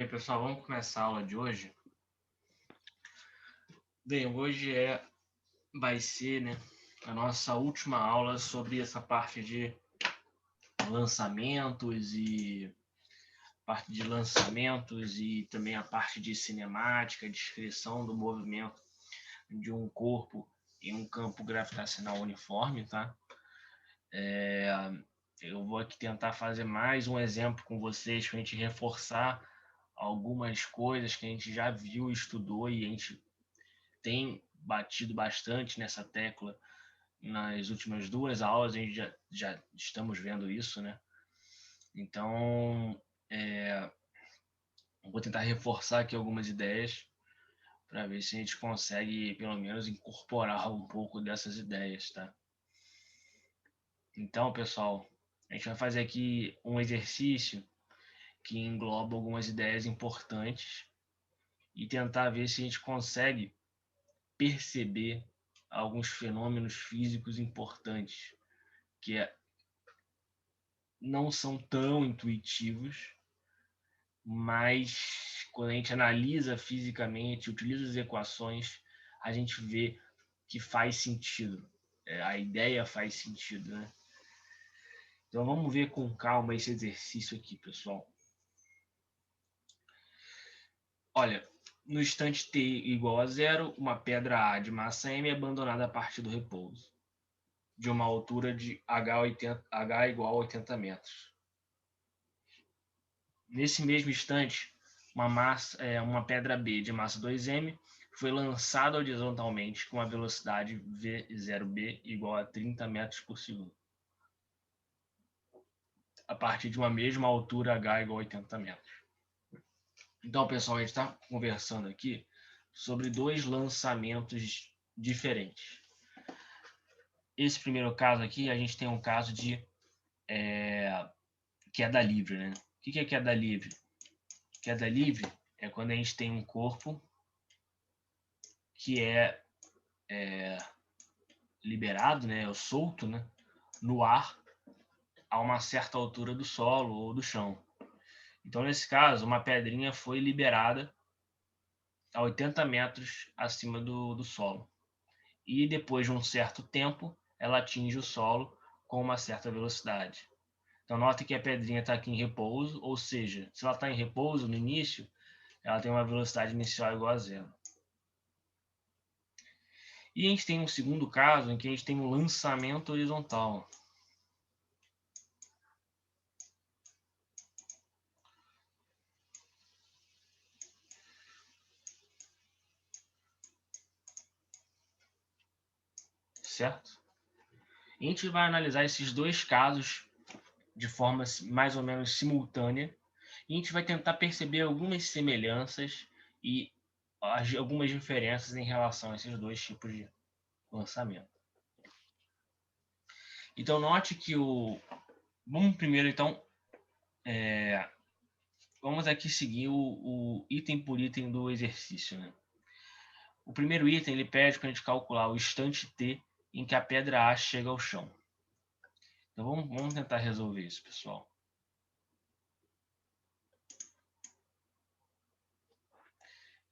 Bem, pessoal, vamos começar a aula de hoje. Bem, hoje vai ser, né, a nossa última aula sobre essa parte de lançamentos e também a parte de cinemática, descrição do movimento de um corpo em um campo gravitacional uniforme, tá? Eu vou aqui tentar fazer mais um exemplo com vocês para a gente reforçar algumas coisas que a gente já viu, estudou e a gente tem batido bastante nessa tecla nas últimas duas aulas, a gente já estamos vendo isso, né? Então, vou tentar reforçar aqui algumas ideias para ver se a gente consegue, pelo menos, incorporar um pouco dessas ideias, tá? Então, pessoal, a gente vai fazer aqui um exercício que engloba algumas ideias importantes e tentar ver se a gente consegue perceber alguns fenômenos físicos importantes que não são tão intuitivos, mas quando a gente analisa fisicamente, utiliza as equações, a gente vê que faz sentido. A ideia faz sentido, né? Então vamos ver com calma esse exercício aqui, pessoal. Olha, no instante t igual a zero, uma pedra A de massa m é abandonada a partir do repouso, de uma altura de h igual a 80 metros. Nesse mesmo instante, uma pedra B de massa 2m foi lançada horizontalmente com a velocidade v0b igual a 30 metros por segundo, a partir de uma mesma altura h igual a 80 metros. Então, pessoal, a gente está conversando aqui sobre dois lançamentos diferentes. Esse primeiro caso aqui, a gente tem um caso de queda livre, né? O que é queda livre? Queda livre é quando a gente tem um corpo que é liberado, né, ou solto, né, no ar a uma certa altura do solo ou do chão. Então, nesse caso, uma pedrinha foi liberada a 80 metros acima do solo. E depois de um certo tempo, ela atinge o solo com uma certa velocidade. Então, nota que a pedrinha está aqui em repouso, ou seja, se ela está em repouso no início, ela tem uma velocidade inicial igual a zero. E a gente tem um segundo caso em que a gente tem um lançamento horizontal. Certo? A gente vai analisar esses dois casos de forma mais ou menos simultânea e a gente vai tentar perceber algumas semelhanças e algumas diferenças em relação a esses dois tipos de lançamento. Então, note que vamos primeiro, então, vamos aqui seguir o item por item do exercício, né? O primeiro item, ele pede para a gente calcular o instante t em que a pedra A chega ao chão. Então, vamos tentar resolver isso, pessoal.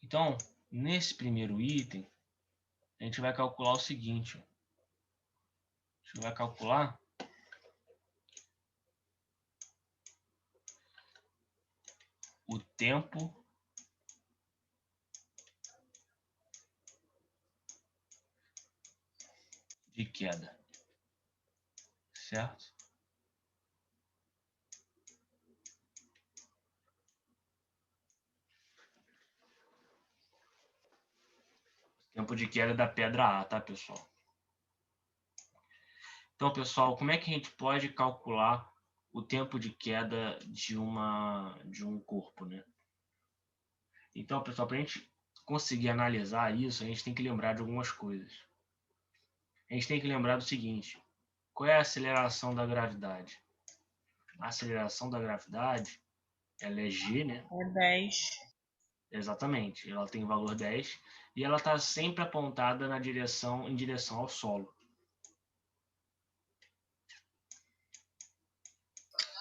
Então, nesse primeiro item, a gente vai calcular o seguinte. A gente vai calcular o tempo de queda, certo? Tempo de queda da pedra A, tá, pessoal? Então, pessoal, como é que a gente pode calcular o tempo de queda de um corpo, né? Então, pessoal, para a gente conseguir analisar isso, a gente tem que lembrar de algumas coisas. A gente tem que lembrar do seguinte: qual é a aceleração da gravidade? A aceleração da gravidade, ela é g, né? É 10. Exatamente, ela tem o valor 10 e ela está sempre apontada em direção ao solo.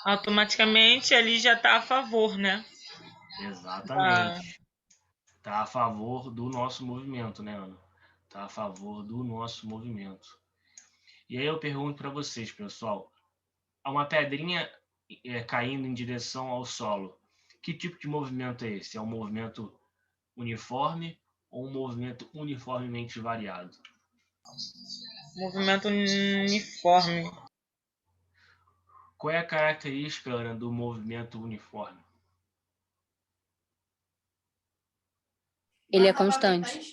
Automaticamente ali já está a favor, né? Exatamente. Está a favor do nosso movimento, né, Ana? Está a favor do nosso movimento. E aí eu pergunto para vocês, pessoal, uma pedrinha caindo em direção ao solo, que tipo de movimento é esse? É um movimento uniforme ou um movimento uniformemente variado? Movimento uniforme. Qual é a característica, Ana, do movimento uniforme? Ele é constante.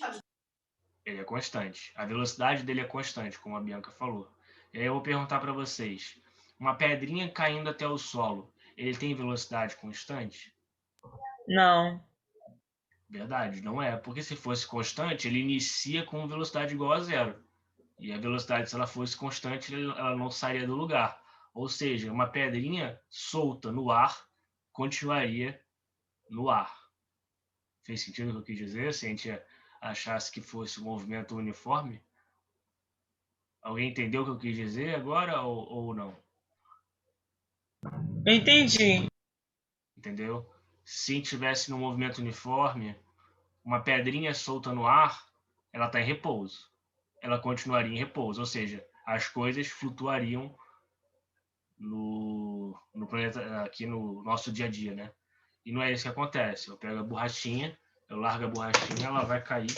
Ele é constante. A velocidade dele é constante, como a Bianca falou. E aí eu vou perguntar para vocês, uma pedrinha caindo até o solo, ele tem velocidade constante? Não. Verdade, não é. Porque se fosse constante, ele inicia com velocidade igual a zero. E a velocidade, se ela fosse constante, ela não sairia do lugar. Ou seja, uma pedrinha solta no ar continuaria no ar. Fez sentido o que eu quis dizer? Se a gente achasse que fosse um movimento uniforme? Alguém entendeu o que eu quis dizer agora ou não? Eu entendi. Entendeu? Se tivesse no movimento uniforme, uma pedrinha solta no ar, ela está em repouso. Ela continuaria em repouso, ou seja, as coisas flutuariam no planeta, aqui no nosso dia a dia, né? E não é isso que acontece. Eu pego a borrachinha, eu largo a borrachinha, ela vai cair,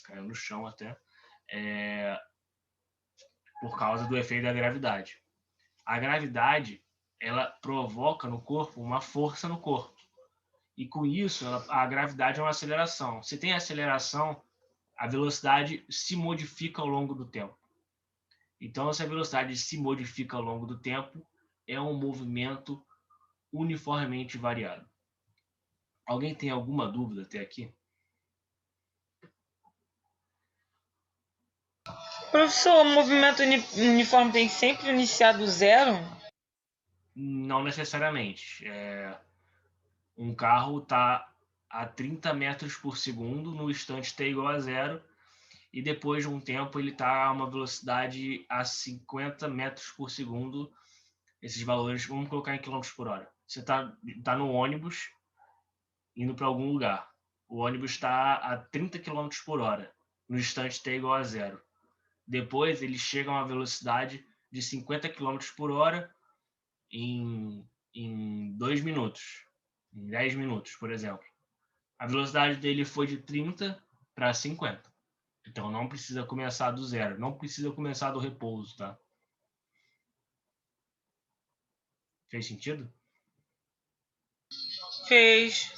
caiu no chão até, por causa do efeito da gravidade. A gravidade, ela provoca no corpo uma força no corpo. E com isso, a gravidade é uma aceleração. Se tem aceleração, a velocidade se modifica ao longo do tempo. Então, se a velocidade se modifica ao longo do tempo, é um movimento uniformemente variado. Alguém tem alguma dúvida até aqui? Professor, o movimento uniforme tem sempre iniciado zero? Não necessariamente. Um carro está a 30 metros por segundo no instante t igual a zero, e depois de um tempo ele está a uma velocidade a 50 metros por segundo. Esses valores, vamos colocar em quilômetros por hora. Você tá no ônibus indo para algum lugar. O ônibus está a 30 quilômetros por hora, no instante t igual a zero. Depois ele chega a uma velocidade de 50 quilômetros por hora em 2 minutos, em 10 minutos, por exemplo. A velocidade dele foi de 30 para 50. Então não precisa começar do zero, não precisa começar do repouso, tá? Fez sentido? Fez.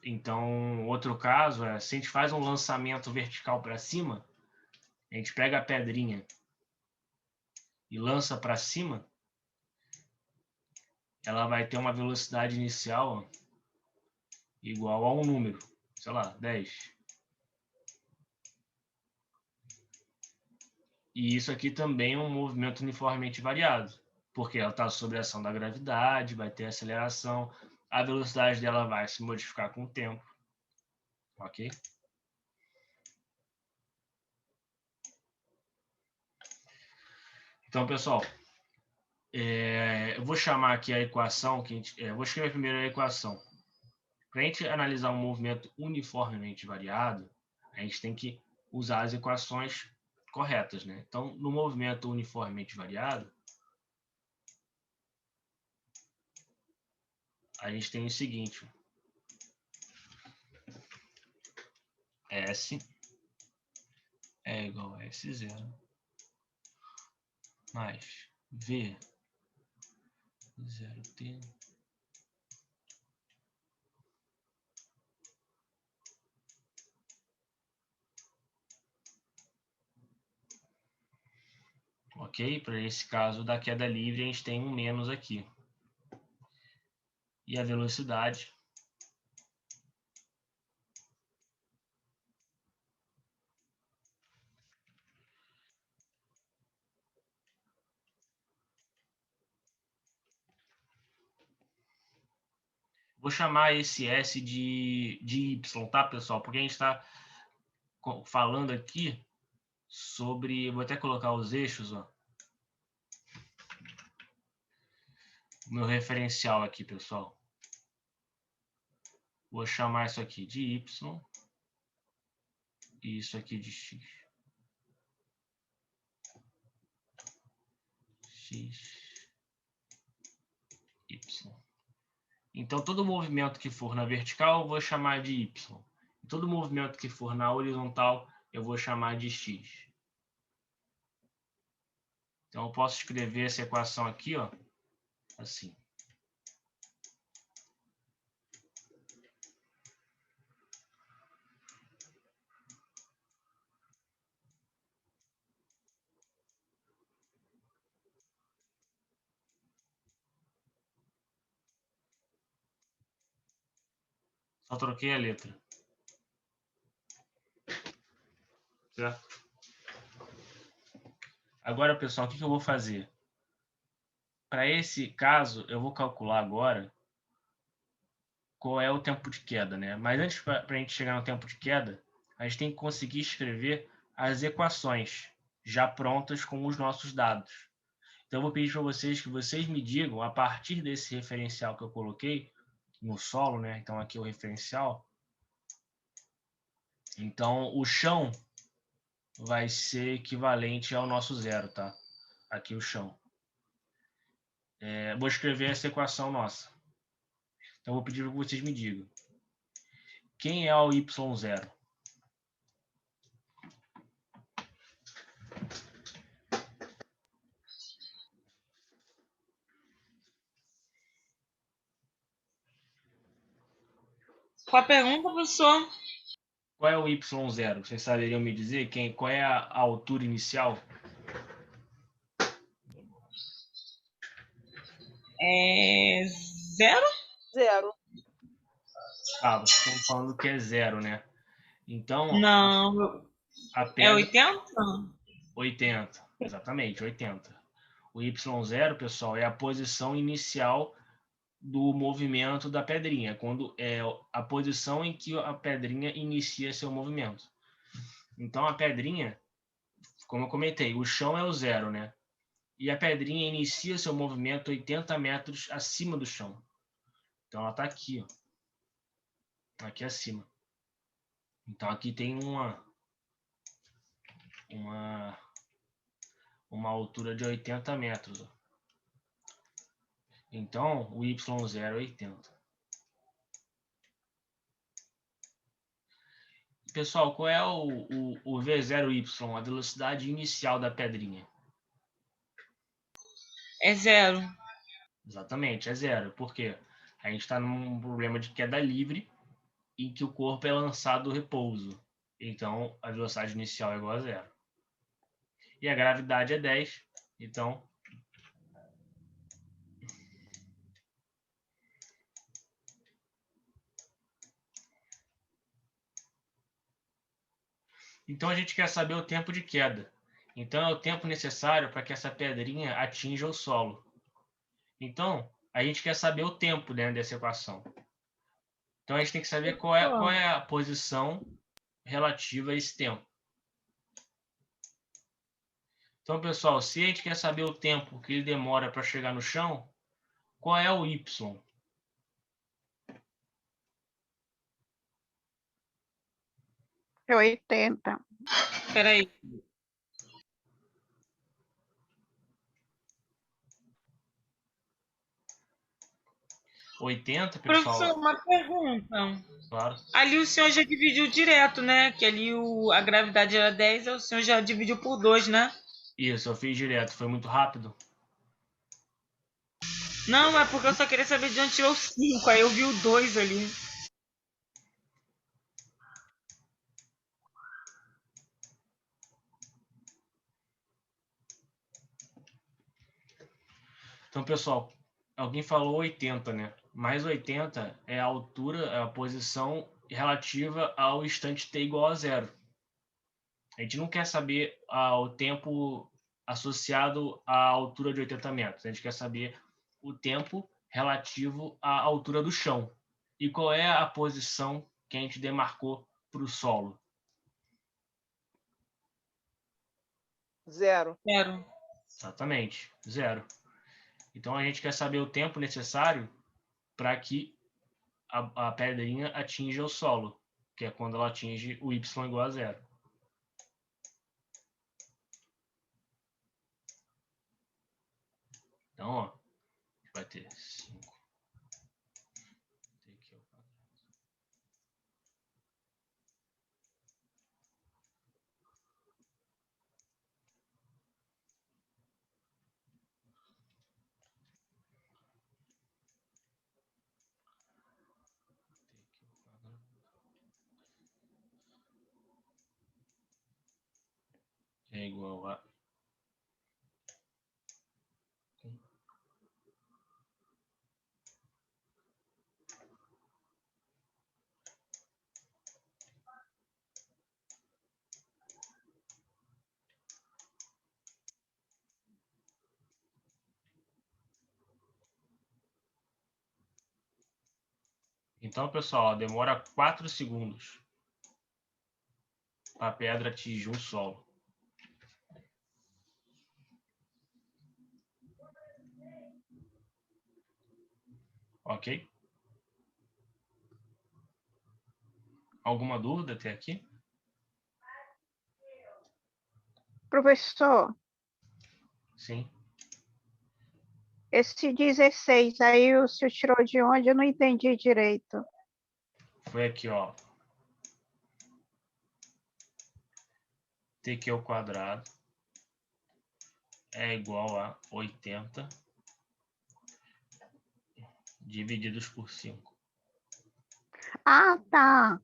Então, outro caso é, se a gente faz um lançamento vertical para cima, a gente pega a pedrinha e lança para cima, ela vai ter uma velocidade inicial igual a um número, sei lá, 10. E isso aqui também é um movimento uniformemente variado, porque ela está sob a ação da gravidade, vai ter aceleração, a velocidade dela vai se modificar com o tempo, ok? Então, pessoal, eu vou chamar aqui a equação, vou escrever primeiro a equação. Para a gente analisar um movimento uniformemente variado, a gente tem que usar as equações corretas, né? Então, no movimento uniformemente variado, a gente tem o seguinte: S é igual a S0 mais V 0T ok? Para esse caso da queda livre, a gente tem um menos aqui. E a velocidade vou chamar esse S de Y, tá, pessoal? Porque a gente está falando aqui sobre... Vou até colocar os eixos, ó. O meu referencial aqui, pessoal. Vou chamar isso aqui de y e isso aqui de x. Y. Então, todo movimento que for na vertical, eu vou chamar de y. Todo movimento que for na horizontal, eu vou chamar de x. Então, eu posso escrever essa equação aqui, ó, assim. Só troquei a letra. Certo? Agora, pessoal, o que eu vou fazer? Para esse caso, eu vou calcular agora qual é o tempo de queda, né? Mas antes, para a gente chegar no tempo de queda, a gente tem que conseguir escrever as equações já prontas com os nossos dados. Então, eu vou pedir para vocês que vocês me digam, a partir desse referencial que eu coloquei no solo, né? Então, aqui é o referencial. Então, o chão vai ser equivalente ao nosso zero, tá? Aqui o chão. Vou escrever essa equação nossa. Então, vou pedir para que vocês me digam. Quem é o y0? Qual a pergunta, professor? Qual é o y0? Vocês saberiam me dizer qual é a altura inicial? É zero? Zero. Ah, vocês estão falando que é zero, né? Então, Não. a É pedra... 80? 80, exatamente, 80. O y0, pessoal, é a posição inicial do movimento da pedrinha, quando é a posição em que a pedrinha inicia seu movimento. Então, a pedrinha, como eu comentei, o chão é o zero, né? E a pedrinha inicia seu movimento 80 metros acima do chão. Então, ela está aqui, ó, aqui acima. Então, aqui tem uma altura de 80 metros. Ó. Então, o y0 é 80. Pessoal, qual é o V0Y, a velocidade inicial da pedrinha? É zero. Exatamente, é zero. Por quê? A gente está num problema de queda livre em que o corpo é lançado do repouso. Então, a velocidade inicial é igual a zero. E a gravidade é 10. Então, a gente quer saber o tempo de queda. Então, é o tempo necessário para que essa pedrinha atinja o solo. Então, a gente quer saber o tempo dentro dessa equação. Então, a gente tem que saber qual é a posição relativa a esse tempo. Então, pessoal, se a gente quer saber o tempo que ele demora para chegar no chão, qual é o y? É 80. Espera aí. 80, Professor, pessoal? uma pergunta. Claro. Ali o senhor já dividiu direto, né? Que ali a gravidade era 10, o senhor já dividiu por 2, né? Isso, eu fiz direto. Foi muito rápido? Não, é porque eu só queria saber de onde tirou o 5. Aí eu vi o 2 ali. Então, pessoal, alguém falou 80, né? Mais 80 é a altura, é a posição relativa ao instante t igual a zero. A gente não quer saber o tempo associado à altura de 80 metros. A gente quer saber o tempo relativo à altura do chão. E qual é a posição que a gente demarcou para o solo? Zero. Zero. Exatamente, zero. Então a gente quer saber o tempo necessário para que a pedrinha atinge o solo, que é quando ela atinge o y igual a 0. Então, ó, a gente vai ter 5 t ao quadrado. É igual a Então, pessoal, demora 4 segundos para a pedra atingir um solo. Ok? Alguma dúvida até aqui? Professor, Sim. esse 16 aí o senhor tirou de onde? Eu não entendi direito. Foi aqui, ó. T ao quadrado é igual a 80 divididos por 5. Ah, tá.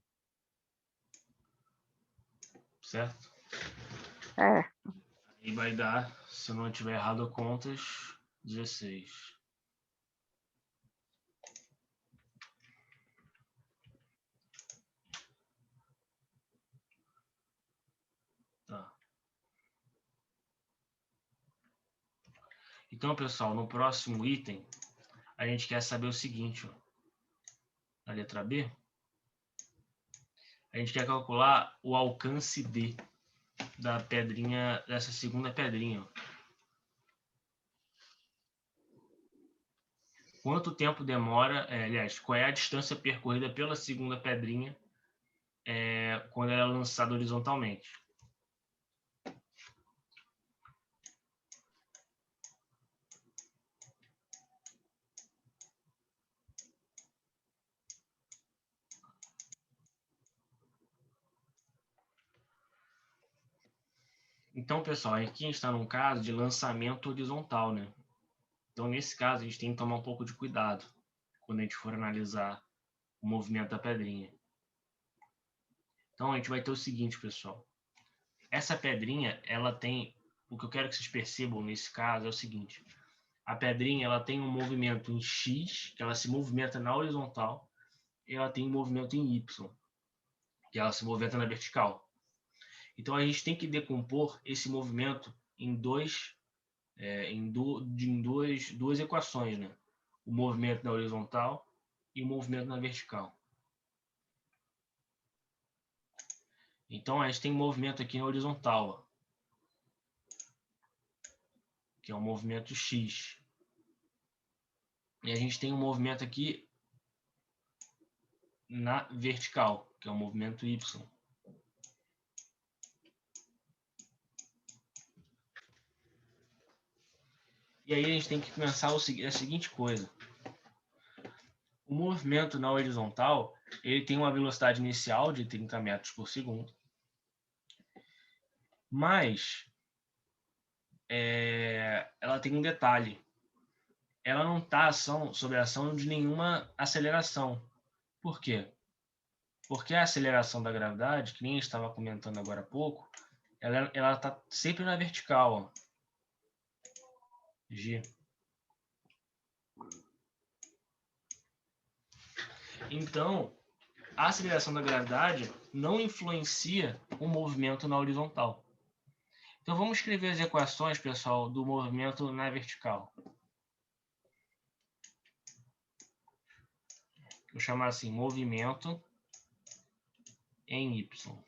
Certo? É. E vai dar, se eu não tiver errado contas, 16. Tá. Então, pessoal, no próximo item, a gente quer saber o seguinte, ó. Na letra B, a gente quer calcular o alcance D da pedrinha, dessa segunda pedrinha, ó. Quanto tempo demora, aliás, qual é a distância percorrida pela segunda pedrinha quando ela é lançada horizontalmente? Então, pessoal, aqui a gente está num caso de lançamento horizontal, né? Então, nesse caso, a gente tem que tomar um pouco de cuidado quando a gente for analisar o movimento da pedrinha. Então, a gente vai ter o seguinte, pessoal. Essa pedrinha, ela tem... O que eu quero que vocês percebam nesse caso é o seguinte. A pedrinha, ela tem um movimento em X, que ela se movimenta na horizontal, e ela tem um movimento em Y, que ela se movimenta na vertical. Então, a gente tem que decompor esse movimento em duas equações, né? O movimento na horizontal e o movimento na vertical. Então, a gente tem um movimento aqui na horizontal, ó, que é o movimento X. E a gente tem um movimento aqui na vertical, que é o movimento Y. E aí a gente tem que pensar a seguinte coisa. O movimento na horizontal, ele tem uma velocidade inicial de 30 metros por segundo. Mas ela tem um detalhe. Ela não está sob a ação de nenhuma aceleração. Por quê? Porque a aceleração da gravidade, que nem a gente estava comentando agora há pouco, ela está sempre na vertical, ó. G. Então, a aceleração da gravidade não influencia o movimento na horizontal. Então, vamos escrever as equações, pessoal, do movimento na vertical. Vou chamar assim, movimento em Y.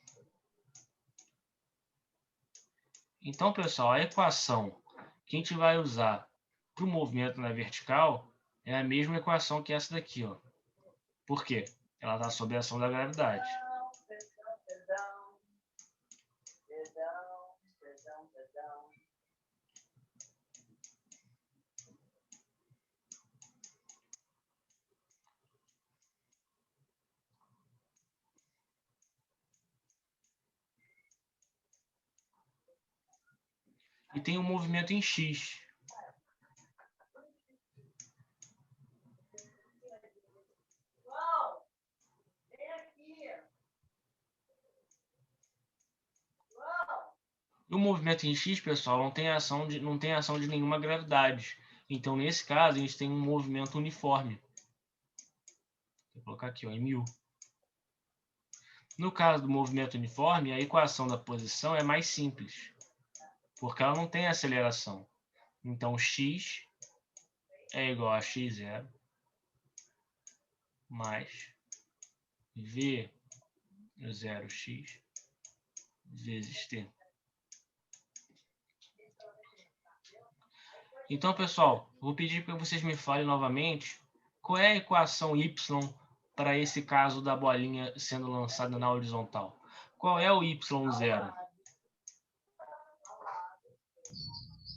Então, pessoal, a equação que a gente vai usar para o movimento na vertical é a mesma equação que essa daqui, ó. Por quê? Ela está sob a ação da gravidade. E tem um movimento em X. E o movimento em X, pessoal, não tem ação de nenhuma gravidade. Então, nesse caso, a gente tem um movimento uniforme. Vou colocar aqui, ó, em 1000. No caso do movimento uniforme, a equação da posição é mais simples, porque ela não tem aceleração. Então, x é igual a x0 mais v0x vezes t. Então, pessoal, vou pedir para vocês me falem novamente qual é a equação y para esse caso da bolinha sendo lançada na horizontal. Qual é o y0?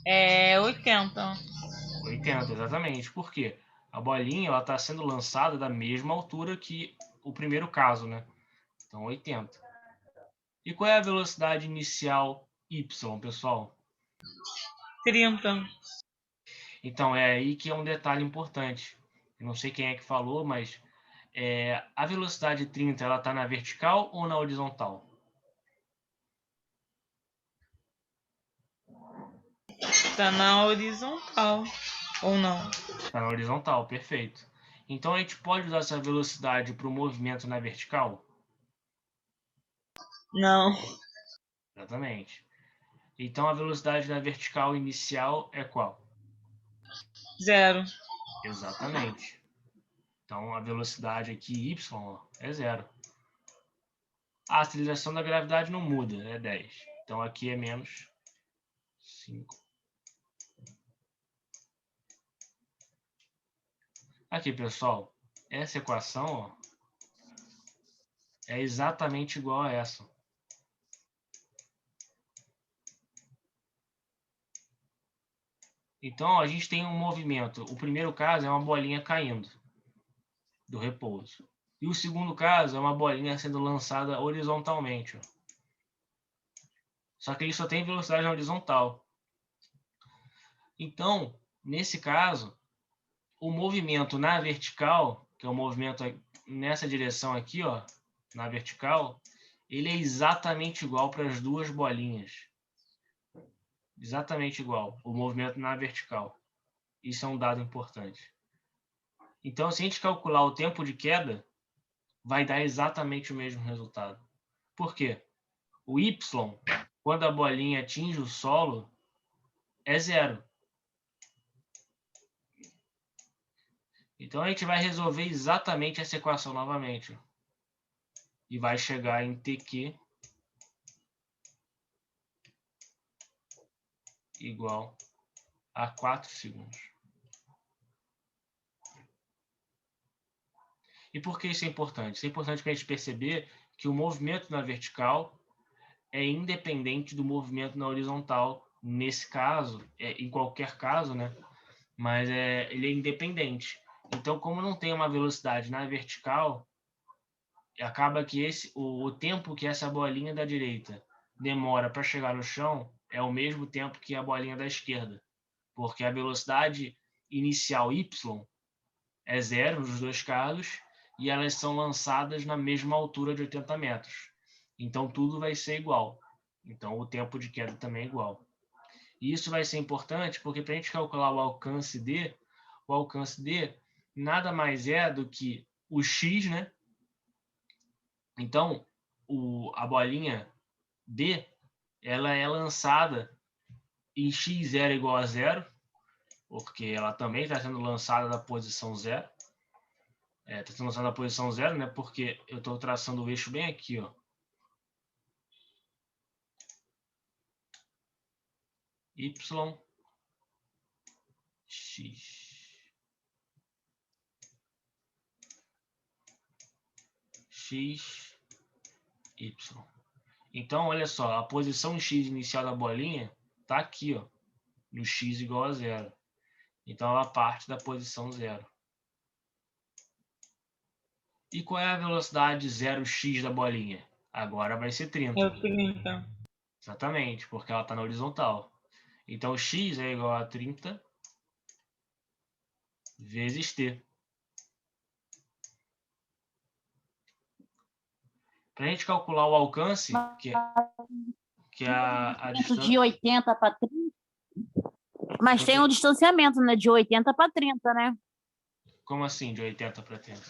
É 80. 80, exatamente. Por quê? A bolinha está sendo lançada da mesma altura que o primeiro caso, né? Então, 80. E qual é a velocidade inicial y, pessoal? 30. Então, é aí que é um detalhe importante. Eu não sei quem é que falou, mas a velocidade 30 ela está na vertical ou na horizontal? Tá na horizontal. Ou não? Está na horizontal, perfeito. Então, a gente pode usar essa velocidade para o movimento na vertical? Não. Exatamente. Então, a velocidade na vertical inicial é qual? 0. Exatamente. Então, a velocidade aqui, y, ó, é 0. A aceleração da gravidade não muda, é 10. Então, aqui é menos 5. Aqui, pessoal, essa equação ó, é exatamente igual a essa. Então, a gente tem um movimento. O primeiro caso é uma bolinha caindo do repouso. E o segundo caso é uma bolinha sendo lançada horizontalmente. Ó. Só que ele só tem velocidade na horizontal. Então, nesse caso, o movimento na vertical, que é o movimento nessa direção aqui, ó, na vertical, ele é exatamente igual para as duas bolinhas. Exatamente igual, o movimento na vertical. Isso é um dado importante. Então, se a gente calcular o tempo de queda, vai dar exatamente o mesmo resultado. Por quê? O y, quando a bolinha atinge o solo, é 0. Então, a gente vai resolver exatamente essa equação novamente. E vai chegar em tq igual a 4 segundos. E por que isso é importante? Isso é importante para a gente perceber que o movimento na vertical é independente do movimento na horizontal. Nesse caso, em qualquer caso, né? Mas ele é independente. Então, como não tem uma velocidade na vertical, acaba que o tempo que essa bolinha da direita demora para chegar no chão é o mesmo tempo que a bolinha da esquerda. Porque a velocidade inicial y é 0 nos dois casos e elas são lançadas na mesma altura de 80 metros. Então, tudo vai ser igual. Então, o tempo de queda também é igual. E isso vai ser importante porque para a gente calcular o alcance D nada mais é do que o x, né? Então, a bolinha D, ela é lançada em x0 igual a 0, porque ela também está sendo lançada da posição 0. Está sendo lançada da posição 0, né? Porque eu estou traçando o eixo bem aqui, ó. Y, X. x, y. Então, olha só, a posição x inicial da bolinha está aqui, ó, no x igual a 0. Então, ela parte da posição 0. E qual é a velocidade 0x da bolinha? Agora vai ser 30. É o 30. Exatamente, porque ela está na horizontal. Então, x é igual a 30 vezes t. Para a gente calcular o alcance, que é a distância... De 80 para 30. Mas tem um distanciamento, né? De 80 para 30, né? Como assim, de 80 para 30?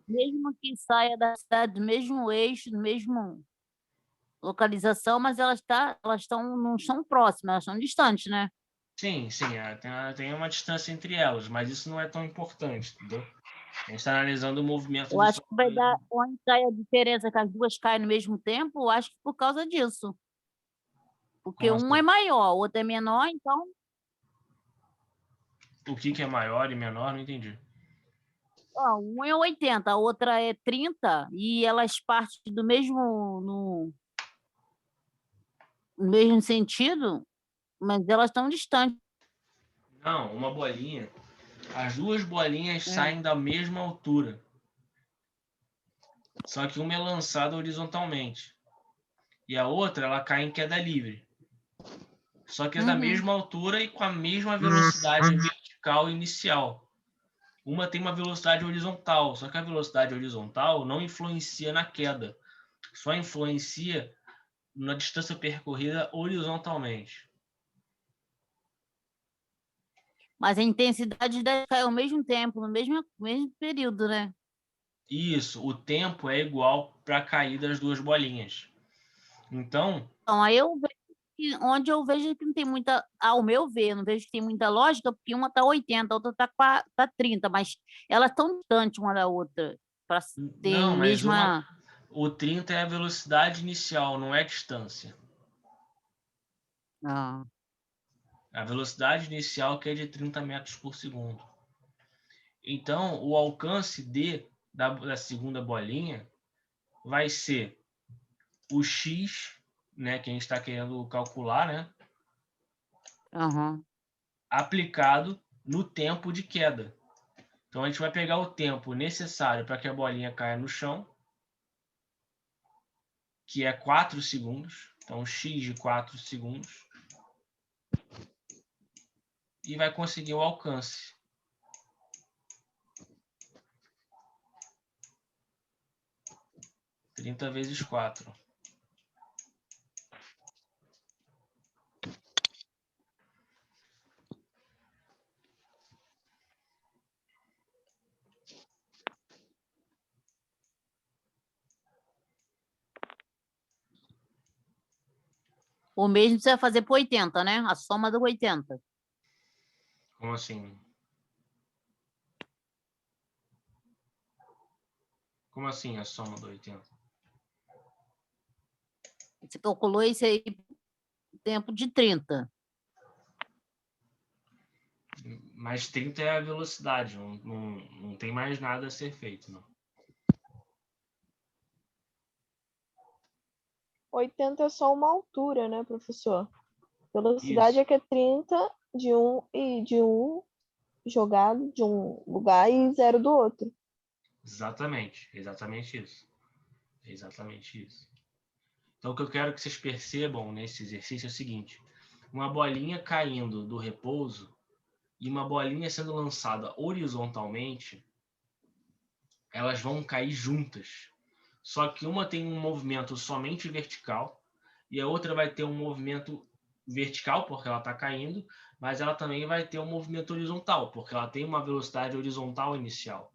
Mesmo que saia da cidade do mesmo eixo, do mesmo localização, mas não estão próximas, elas estão distantes, né? Sim, tem uma distância entre elas, mas isso não é tão importante, entendeu? A gente está analisando o movimento... Eu acho que vai dar, onde sai a diferença que as duas caem no mesmo tempo, eu acho que por causa disso. Porque Como um assim? é maior, o outro é menor, então... O que é maior e menor? Não entendi. Ó, um é 80, a outra é 30, e elas partem do mesmo, no mesmo sentido, mas elas estão distantes. Não, uma bolinha. As duas bolinhas saem da mesma altura. Só que uma é lançada horizontalmente. E a outra, ela cai em queda livre. Só que é da mesma altura e com a mesma velocidade vertical inicial. Uma tem uma velocidade horizontal, só que a velocidade horizontal não influencia na queda. Só influencia na distância percorrida horizontalmente. Mas a intensidade deve cair ao mesmo tempo, no mesmo período, né? Isso, o tempo é igual para a caída das duas bolinhas. Então, Então, aí onde eu vejo que não tem muita, ao meu ver, não vejo que tem muita lógica, porque uma está 80, a outra está 30, mas elas estão distantes uma da outra, para ter não, mas mesma... o 30 é a velocidade inicial, não é distância. Ah, A velocidade inicial que é de 30 metros por segundo. Então, o alcance da segunda bolinha vai ser o x, né, que a gente está querendo calcular, né, aham. aplicado no tempo de queda. Então, a gente vai pegar o tempo necessário para que a bolinha caia no chão, que é 4 segundos. Então, x de 4 segundos. E vai conseguir o alcance. Trinta vezes 4. O mesmo você vai fazer por 80, né? A soma do 80. Como assim? Como assim a soma do 80? Você calculou esse aí tempo de 30. Mas 30 é a velocidade, não tem mais nada a ser feito, não. 80 é só uma altura, né, professor? Velocidade Isso. é que é 30 de um jogado de um lugar e 0 do outro. Exatamente isso. Exatamente isso. Então, o que eu quero que vocês percebam nesse exercício é o seguinte: uma bolinha caindo do repouso e uma bolinha sendo lançada horizontalmente, elas vão cair juntas. Só que uma tem um movimento somente vertical e a outra vai ter um movimento vertical, porque ela está caindo, mas ela também vai ter um movimento horizontal, porque ela tem uma velocidade horizontal inicial.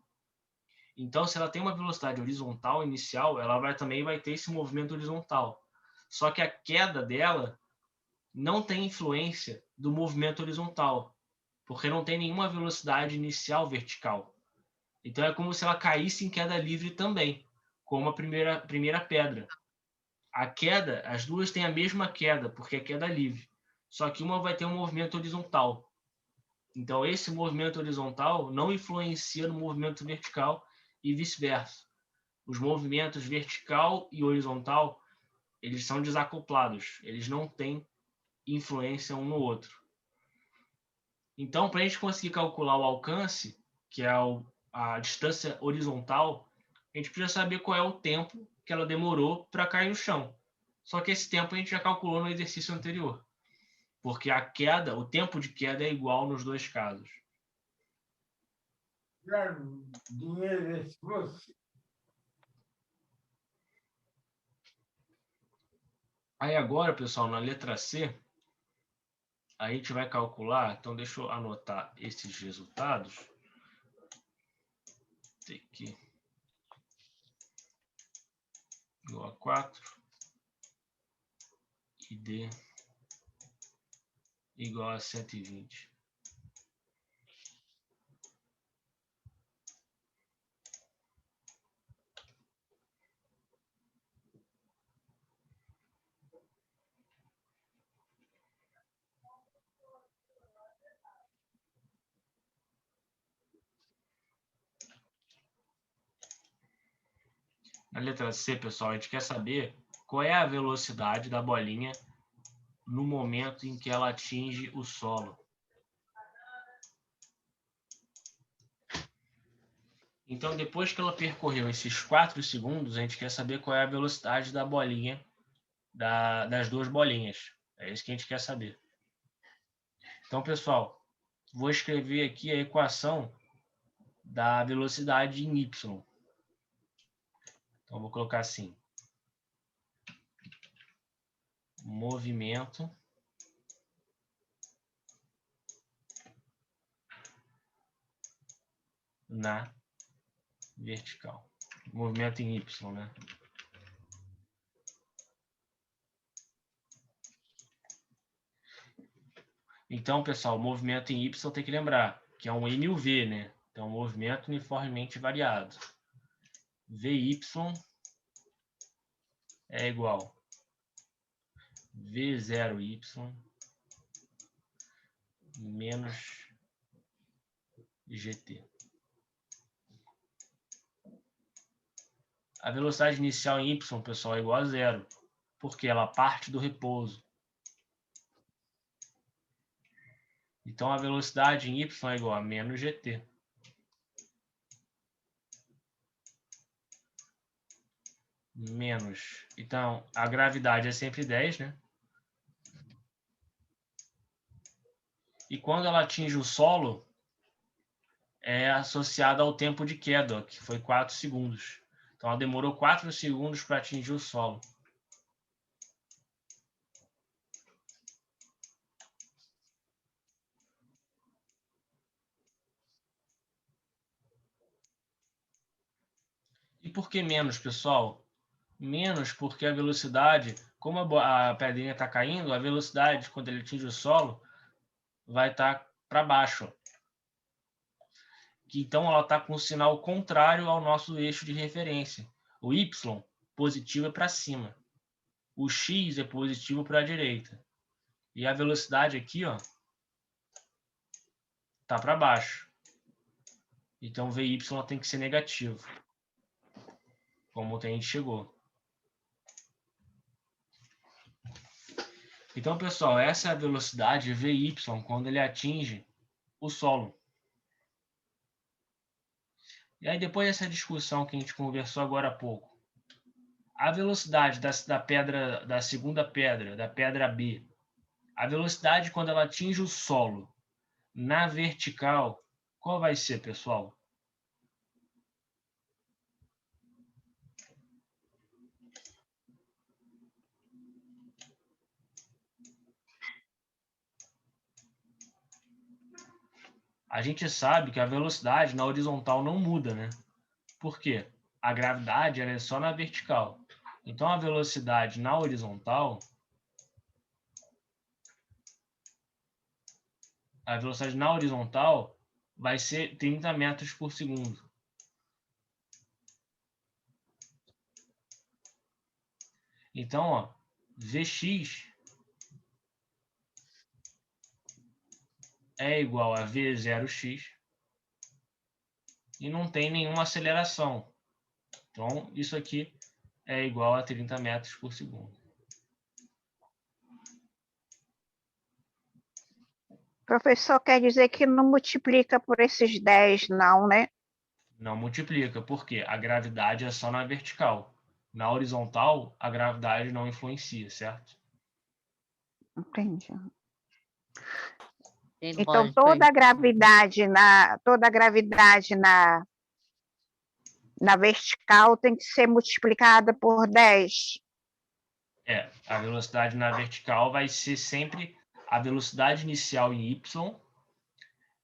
Então, se ela tem uma velocidade horizontal inicial, ela também vai ter esse movimento horizontal. Só que a queda dela não tem influência do movimento horizontal, porque não tem nenhuma velocidade inicial vertical. Então, é como se ela caísse em queda livre também, como a primeira pedra. A queda, as duas têm a mesma queda, porque é queda livre. Só que uma vai ter um movimento horizontal. Então, esse movimento horizontal não influencia no movimento vertical e vice-versa. os movimentos vertical e horizontal, eles são desacoplados, eles não têm influência um no outro. Então, para a gente conseguir calcular o alcance, que é a distância horizontal, a gente precisa saber qual é o tempo que ela demorou para cair no chão. Só que esse tempo a gente já calculou no exercício anterior, porque a queda, o tempo de queda é igual nos dois casos. Aí agora, pessoal, na letra C, a gente vai calcular, então deixa eu anotar esses resultados. Aqui. Igual a 4. E D igual a 120. Na letra C, pessoal, a gente quer saber qual é a velocidade da bolinha no momento em que ela atinge o solo. Então, depois que ela percorreu esses 4 segundos, a gente quer saber qual é a velocidade da bolinha, das duas bolinhas. É isso que a gente quer saber. Então, pessoal, vou escrever aqui a equação da velocidade em y. Então, vou colocar assim. Movimento na vertical. Movimento em y, né? Então, pessoal, o movimento em y tem que lembrar que é um MUV, né? Então, movimento uniformemente variado. VY é igual V0y menos GT. A velocidade inicial em y, pessoal, é igual a zero, porque ela parte do repouso. Então, a velocidade em y é igual a menos GT. Menos. Então, a gravidade é sempre 10, né? E quando ela atinge o solo, é associada ao tempo de queda, que foi 4 segundos. Então, ela demorou 4 segundos para atingir o solo. E por que menos, pessoal? Menos porque a velocidade, como a pedrinha está caindo, a velocidade, quando ele atinge o solo, vai estar para baixo. Então, ela está com o sinal contrário ao nosso eixo de referência. O Y, positivo é para cima. O X é positivo para a direita. E a velocidade aqui, ó, tá para baixo. Então, VY tem que ser negativo. Como a gente chegou. Então, pessoal, essa é a velocidade VY quando ele atinge o solo. E aí, depois dessa discussão que a gente conversou agora há pouco, a velocidade da pedra, da segunda pedra, da pedra B, a velocidade quando ela atinge o solo na vertical, qual vai ser, pessoal? A gente sabe que a velocidade na horizontal não muda, né? Por quê? A gravidade ela é só na vertical. Então, a velocidade na horizontal, vai ser 30 metros por segundo. Então, ó, Vx é igual a V0x e não tem nenhuma aceleração. Então, isso aqui é igual a 30 metros por segundo. Professor, quer dizer que não multiplica por esses 10, não, né? Não multiplica, porque a gravidade é só na vertical. Na horizontal, a gravidade não influencia, certo? Entendi. Tem Então, lógica aí. toda a gravidade na vertical tem que ser multiplicada por 10. A velocidade na vertical vai ser sempre a velocidade inicial em y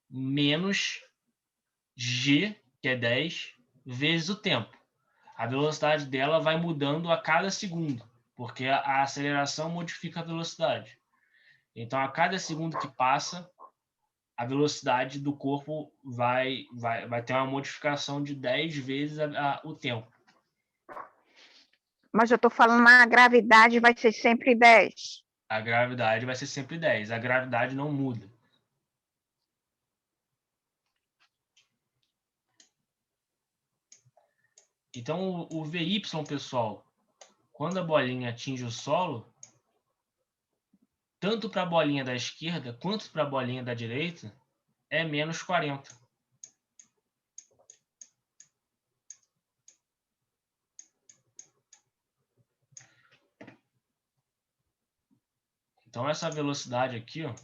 menos g, que é 10, vezes o tempo. A velocidade dela vai mudando a cada segundo, porque a aceleração modifica a velocidade. Então, a cada segundo que passa, a velocidade do corpo vai ter uma modificação de 10 vezes o tempo. Mas eu estou falando, a gravidade vai ser sempre 10. A gravidade vai ser sempre 10. A gravidade não muda. Então, o VY, pessoal, quando a bolinha atinge o solo, tanto para a bolinha da esquerda quanto para a bolinha da direita, é menos 40. Então, essa velocidade aqui, ó,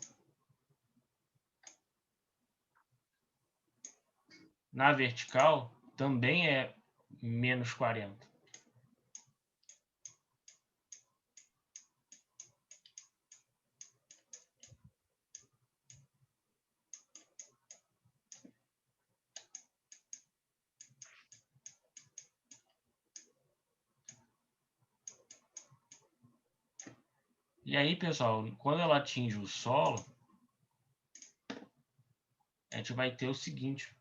na vertical, também é menos 40. E aí, pessoal, quando ela atinge o solo, a gente vai ter o seguinte.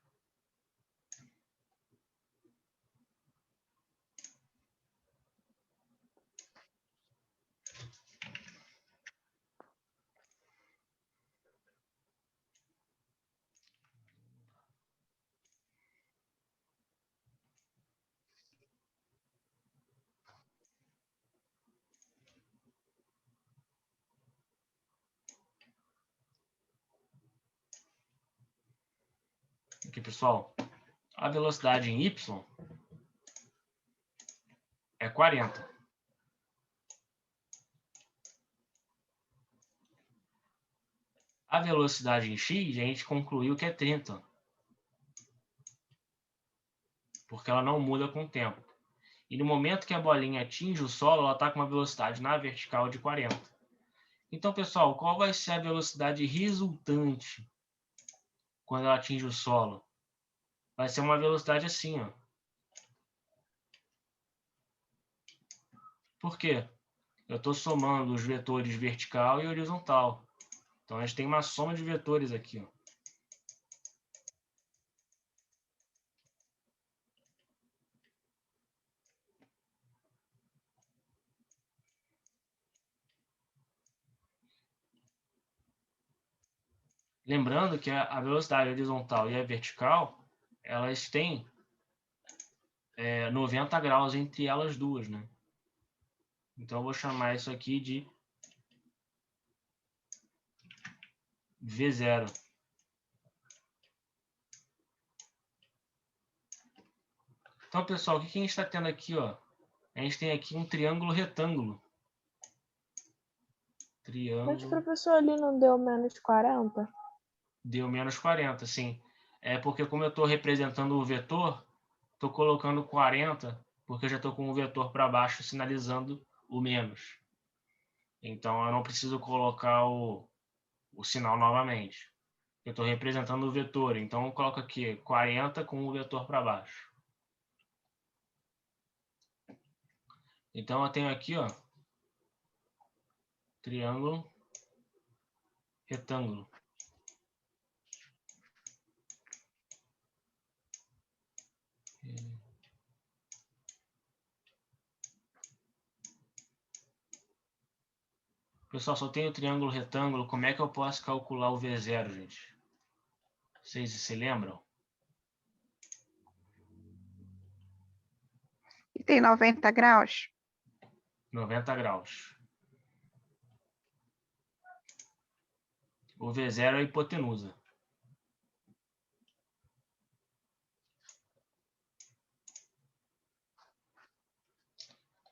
Aqui, pessoal, a velocidade em y é 40. A velocidade em x, a gente concluiu que é 30. Porque ela não muda com o tempo. E no momento que a bolinha atinge o solo, ela está com uma velocidade na vertical de 40. Então, pessoal, qual vai ser a velocidade resultante quando ela atinge o solo? Vai ser uma velocidade assim, ó. Por quê? Eu estou somando os vetores vertical e horizontal. Então, a gente tem uma soma de vetores aqui, ó. Lembrando que a velocidade horizontal e a vertical, elas têm 90 graus entre elas duas, né? Então, eu vou chamar isso aqui de V0. Então, pessoal, o que a gente está tendo aqui, ó? A gente tem aqui um triângulo retângulo. Mas, Triângulo professor, ali não deu menos 40? deu menos 40, sim. É porque como eu estou representando o vetor, estou colocando 40, porque eu já estou com o vetor para baixo sinalizando o menos. Então, eu não preciso colocar o sinal novamente. Eu estou representando o vetor, então eu coloco aqui 40 com o vetor para baixo. Então, eu tenho aqui, ó, triângulo, retângulo. Pessoal, só tem o triângulo retângulo, como é que eu posso calcular o V0, gente? Vocês se lembram? Tem 90 graus? 90 graus. O V0 é a hipotenusa.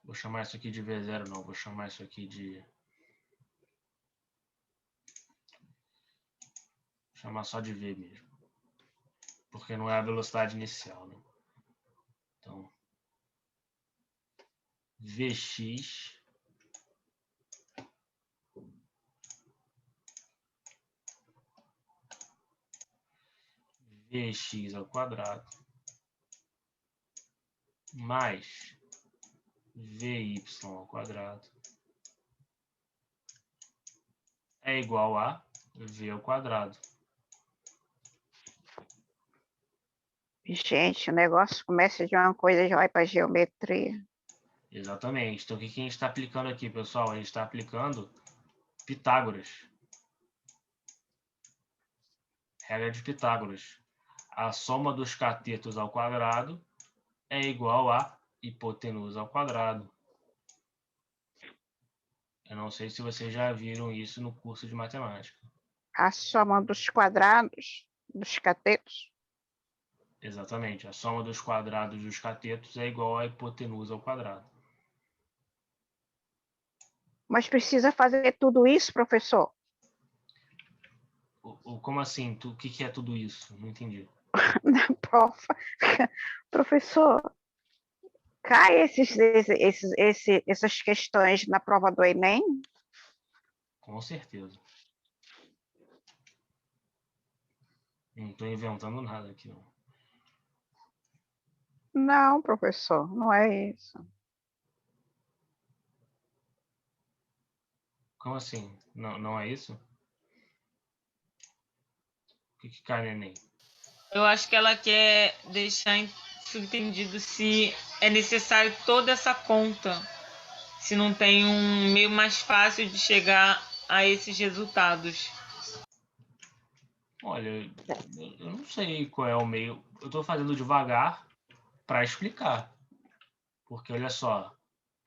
Vou chamar isso aqui de V0, não. Vou chamar isso aqui de... Vou chamar só de V mesmo. Porque não é a velocidade inicial, né? Então, Vx ao quadrado mais Vy ao quadrado é igual a V ao quadrado. Gente, o negócio começa de uma coisa e já vai para geometria. Exatamente. Então, o que a gente está aplicando aqui, pessoal? A gente está aplicando Pitágoras. Regra de Pitágoras. A soma dos catetos ao quadrado é igual a hipotenusa ao quadrado. Eu não sei se vocês já viram isso no curso de matemática. A soma dos quadrados dos catetos. Exatamente. A soma dos quadrados dos catetos é igual a hipotenusa ao quadrado. Mas precisa fazer tudo isso, professor? Como assim? O que é tudo isso? Não entendi. Professor, cai essas questões na prova do Enem? Com certeza. Não estou inventando nada aqui, não. Não, professor, não é isso. Como assim? Não é isso? O que cai no Enem? Eu acho que ela quer deixar subentendido se é necessário toda essa conta, se não tem um meio mais fácil de chegar a esses resultados. Olha, eu não sei qual é o meio. Eu estou fazendo devagar para explicar. Porque, olha só,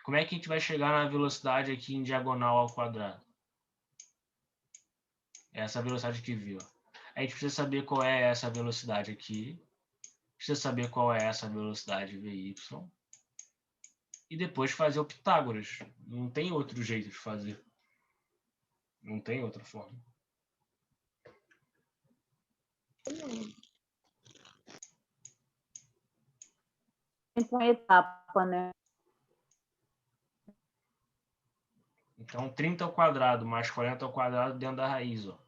como é que a gente vai chegar na velocidade aqui em diagonal ao quadrado? Essa velocidade que viu. A gente precisa saber qual é essa velocidade aqui. Precisa saber qual é essa velocidade Vy. E depois fazer o Pitágoras. Não tem outro jeito de fazer. Não tem outra forma. Com etapa, né? Então, 30 ao quadrado mais 40 ao quadrado dentro da raiz, ó.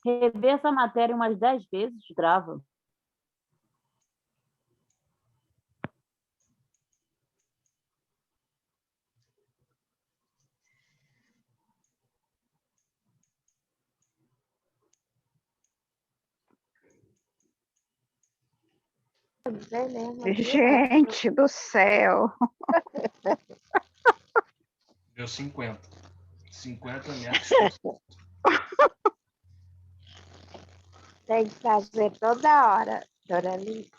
Rever essa matéria umas 10 vezes, grava. Gente do céu. Deu 50. 50 metros. Tem que fazer toda hora, Dona Alice.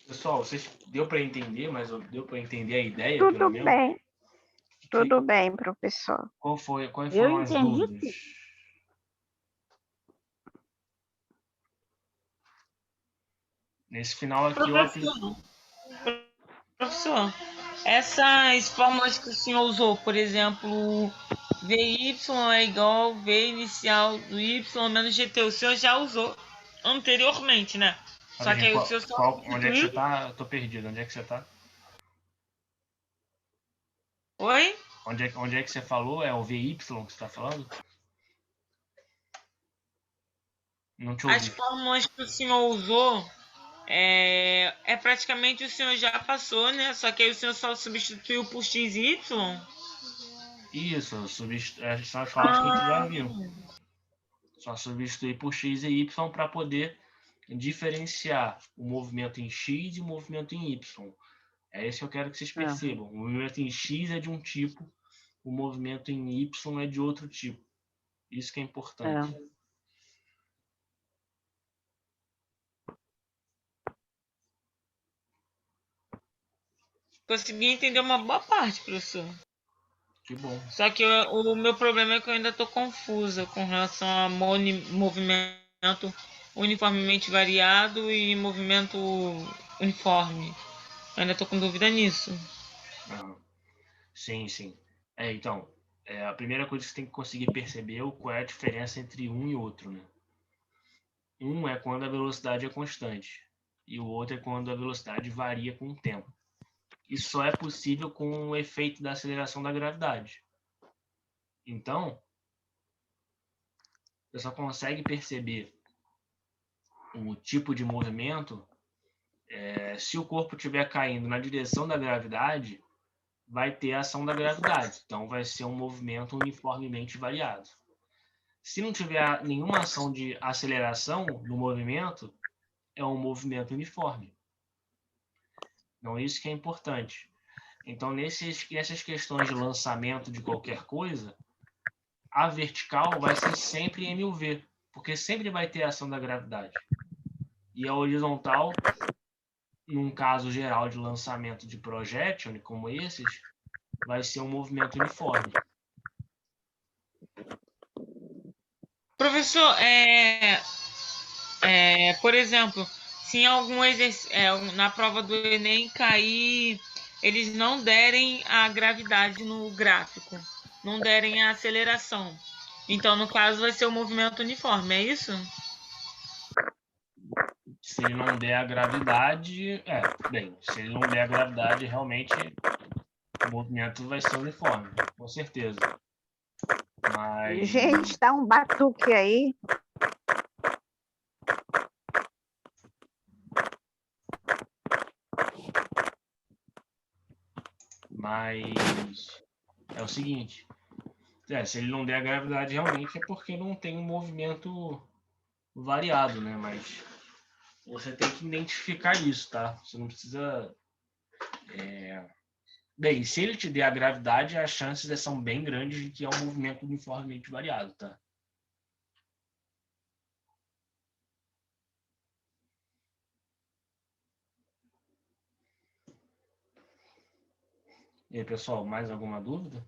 Pessoal, deu para entender, mas deu para entender a ideia, Tudo pelo menos? bem. Tudo bem, professor. Quais foram as dúvidas? Nesse final aqui Professor, essas fórmulas que o senhor usou, por exemplo, Vy é igual V inicial do Y menos GT, o senhor já usou anteriormente, né? Só que aí o senhor só... Onde é que você tá? Eu tô perdido. Onde é que você tá? Oi? Onde é que você falou? É o VY que você tá falando? Não te ouvi. As fórmulas que o senhor usou é praticamente o senhor já passou, né? Só que aí o senhor só substituiu por x e y? Isso, são as fórmulas que a gente já viu. Só substituir por x e y para poder diferenciar o movimento em x e o movimento em y. É isso que eu quero que vocês percebam. O movimento em x é de um tipo, o movimento em y é de outro tipo. Isso que é importante. Consegui entender uma boa parte, professor. Que bom. Só que o meu problema é que eu ainda estou confusa com relação a movimento uniformemente variado e movimento uniforme. Eu ainda estou com dúvida nisso. Sim, sim. Então, a primeira coisa que você tem que conseguir perceber é qual é a diferença entre um e outro, né? Um é quando a velocidade é constante e o outro é quando a velocidade varia com o tempo. Isso só é possível com o efeito da aceleração da gravidade. Então, você só consegue perceber o tipo de movimento se o corpo estiver caindo na direção da gravidade, vai ter a ação da gravidade. Então, vai ser um movimento uniformemente variado. Se não tiver nenhuma ação de aceleração no movimento, é um movimento uniforme. Então, isso que é importante. Então, nessas questões de lançamento de qualquer coisa, a vertical vai ser sempre em mv, porque sempre vai ter a ação da gravidade. E a horizontal, num caso geral de lançamento de projétil, como esses, vai ser um movimento uniforme. Professor, por exemplo, se em algum na prova do Enem cair, eles não derem a gravidade no gráfico, não derem a aceleração. Então, no caso, vai ser o movimento uniforme, é isso? Se ele não der a gravidade, se ele não der a gravidade, realmente o movimento vai ser uniforme, com certeza. Mas... Gente, tá um batuque aí. Mas é o seguinte, se ele não der a gravidade realmente é porque não tem um movimento variado, né? Mas você tem que identificar isso, tá? Você não precisa... Bem, se ele te der a gravidade, as chances são bem grandes de que é um movimento uniformemente variado, tá? E aí, pessoal, mais alguma dúvida?